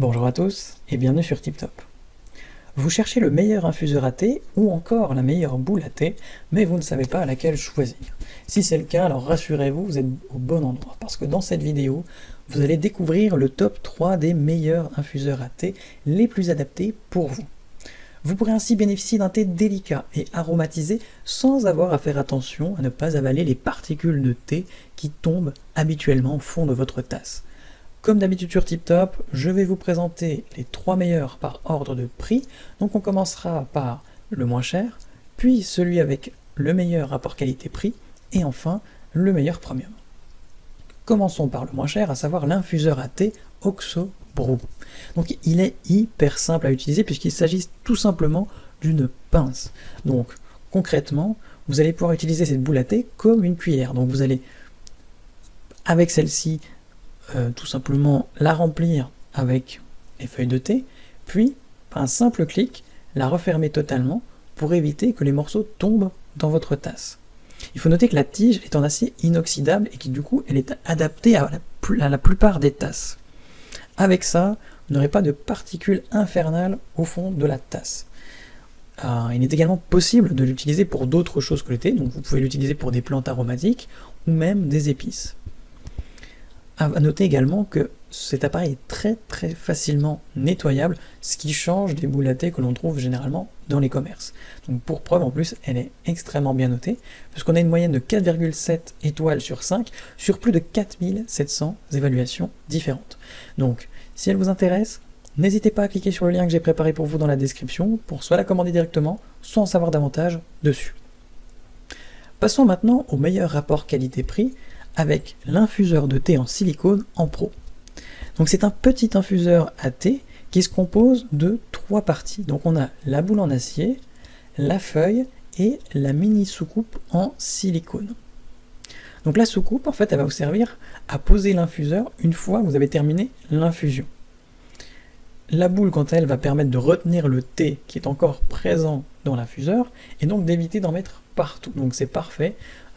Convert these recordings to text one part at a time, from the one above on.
Bonjour à tous et bienvenue sur TipTop. Vous cherchez le meilleur infuseur à thé ou encore la meilleure boule à thé, mais vous ne savez pas laquelle choisir. Si c'est le cas, alors rassurez-vous, vous êtes au bon endroit, parce que dans cette vidéo, vous allez découvrir le top 3 des meilleurs infuseurs à thé les plus adaptés pour vous. Vous pourrez ainsi bénéficier d'un thé délicat et aromatisé sans avoir à faire attention à ne pas avaler les particules de thé qui tombent habituellement au fond de votre tasse. Comme d'habitude sur TipTop, je vais vous présenter les 3 meilleurs par ordre de prix. Donc on commencera par le moins cher, puis celui avec le meilleur rapport qualité-prix, et enfin le meilleur premium. Commençons par le moins cher, à savoir l'infuseur à thé OXO Brew. Donc il est hyper simple à utiliser puisqu'il s'agit tout simplement d'une pince. Donc concrètement, vous allez pouvoir utiliser cette boule à thé comme une cuillère. Donc vous allez, avec celle-ci, tout simplement la remplir avec les feuilles de thé, puis par un simple clic, la refermer totalement pour éviter que les morceaux tombent dans votre tasse. Il faut noter que la tige est en acier inoxydable et que du coup elle est adaptée à la plupart des tasses. Avec ça, vous n'aurez pas de particules infernales au fond de la tasse. Il est également possible de l'utiliser pour d'autres choses que le thé, donc vous pouvez l'utiliser pour des plantes aromatiques ou même des épices. À noter également que cet appareil est très facilement nettoyable, ce qui change des boules à thé que l'on trouve généralement dans les commerces. Donc pour preuve, en plus, elle est extrêmement bien notée, puisqu'on a une moyenne de 4,7 étoiles sur 5, sur plus de 4700 évaluations différentes. Donc, si elle vous intéresse, n'hésitez pas à cliquer sur le lien que j'ai préparé pour vous dans la description, pour soit la commander directement, soit en savoir davantage dessus. Passons maintenant au meilleur rapport qualité-prix, avec l'infuseur de thé en silicone en pro. Donc c'est un petit infuseur à thé qui se compose de 3 parties. Donc on a la boule en acier, la feuille et la mini soucoupe en silicone. Donc la soucoupe, en fait, elle va vous servir à poser l'infuseur une fois que vous avez terminé l'infusion. La boule, quant à elle, va permettre de retenir le thé qui est encore présent dans l'infuseur et donc d'éviter d'en mettre partout. Donc c'est parfait,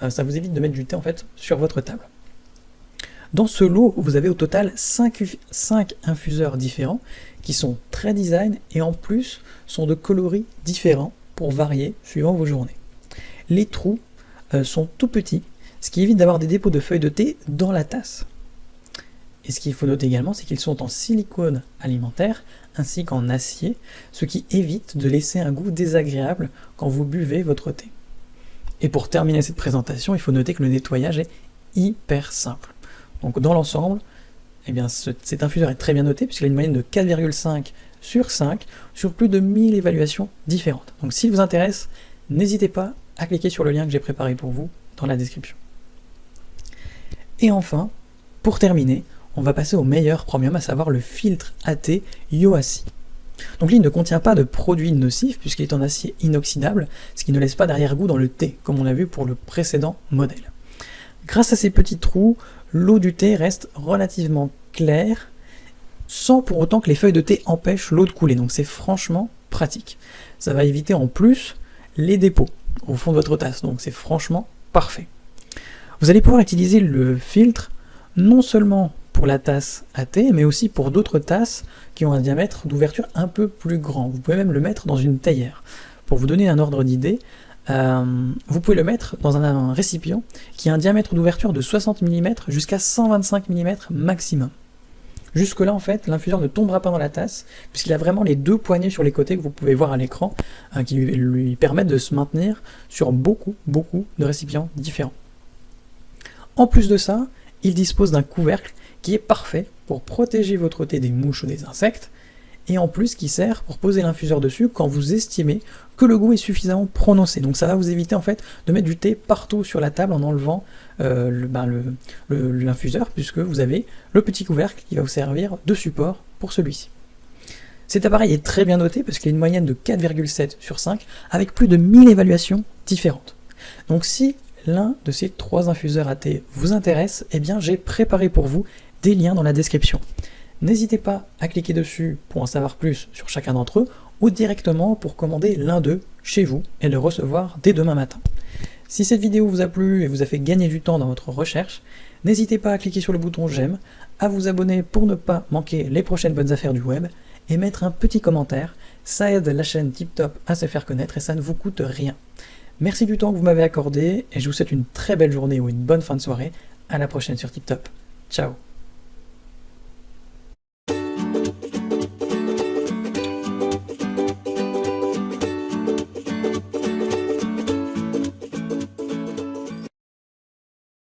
ça vous évite de mettre du thé en fait sur votre table. Dans ce lot, vous avez au total 5 infuseurs différents qui sont très design et en plus sont de coloris différents pour varier suivant vos journées. Les trous sont tout petits, ce qui évite d'avoir des dépôts de feuilles de thé dans la tasse. Et ce qu'il faut noter également, c'est qu'ils sont en silicone alimentaire ainsi qu'en acier, ce qui évite de laisser un goût désagréable quand vous buvez votre thé. Et pour terminer cette présentation, il faut noter que le nettoyage est hyper simple. Donc dans l'ensemble, eh bien, cet infuseur est très bien noté puisqu'il a une moyenne de 4,5 sur 5 sur plus de 1000 évaluations différentes. Donc s'il vous intéresse, n'hésitez pas à cliquer sur le lien que j'ai préparé pour vous dans la description. Et enfin, pour terminer, on va passer au meilleur premium, à savoir le filtre à thé Yoaci. Donc lui, il ne contient pas de produits nocifs puisqu'il est en acier inoxydable, ce qui ne laisse pas d'arrière-goût dans le thé, comme on l'a vu pour le précédent modèle. Grâce à ces petits trous, l'eau du thé reste relativement claire, sans pour autant que les feuilles de thé empêchent l'eau de couler, donc c'est franchement pratique. Ça va éviter en plus les dépôts au fond de votre tasse, donc c'est franchement parfait. Vous allez pouvoir utiliser le filtre non seulement pour la tasse à thé, mais aussi pour d'autres tasses qui ont un diamètre d'ouverture un peu plus grand. Vous pouvez même le mettre dans une théière. Pour vous donner un ordre d'idée, vous pouvez le mettre dans un récipient qui a un diamètre d'ouverture de 60 mm jusqu'à 125 mm maximum. Jusque là, en fait, l'infuseur ne tombera pas dans la tasse, puisqu'il a vraiment les 2 poignées sur les côtés que vous pouvez voir à l'écran, qui lui permettent de se maintenir sur beaucoup de récipients différents. En plus de ça, il dispose d'un couvercle qui est parfait pour protéger votre thé des mouches ou des insectes, et en plus qui sert pour poser l'infuseur dessus quand vous estimez que le goût est suffisamment prononcé. Donc ça va vous éviter en fait de mettre du thé partout sur la table en enlevant l'infuseur, puisque vous avez le petit couvercle qui va vous servir de support pour celui-ci. Cet appareil est très bien noté parce qu'il a une moyenne de 4,7 sur 5 avec plus de 1000 évaluations différentes. Donc si l'un de ces 3 infuseurs à thé vous intéresse, eh bien j'ai préparé pour vous des liens dans la description. N'hésitez pas à cliquer dessus pour en savoir plus sur chacun d'entre eux ou directement pour commander l'un d'eux chez vous et le recevoir dès demain matin. Si cette vidéo vous a plu et vous a fait gagner du temps dans votre recherche, n'hésitez pas à cliquer sur le bouton j'aime, à vous abonner pour ne pas manquer les prochaines bonnes affaires du web, et mettre un petit commentaire, ça aide la chaîne TipTop à se faire connaître et ça ne vous coûte rien. Merci du temps que vous m'avez accordé et je vous souhaite une très belle journée ou une bonne fin de soirée. À la prochaine sur TipTop. Ciao.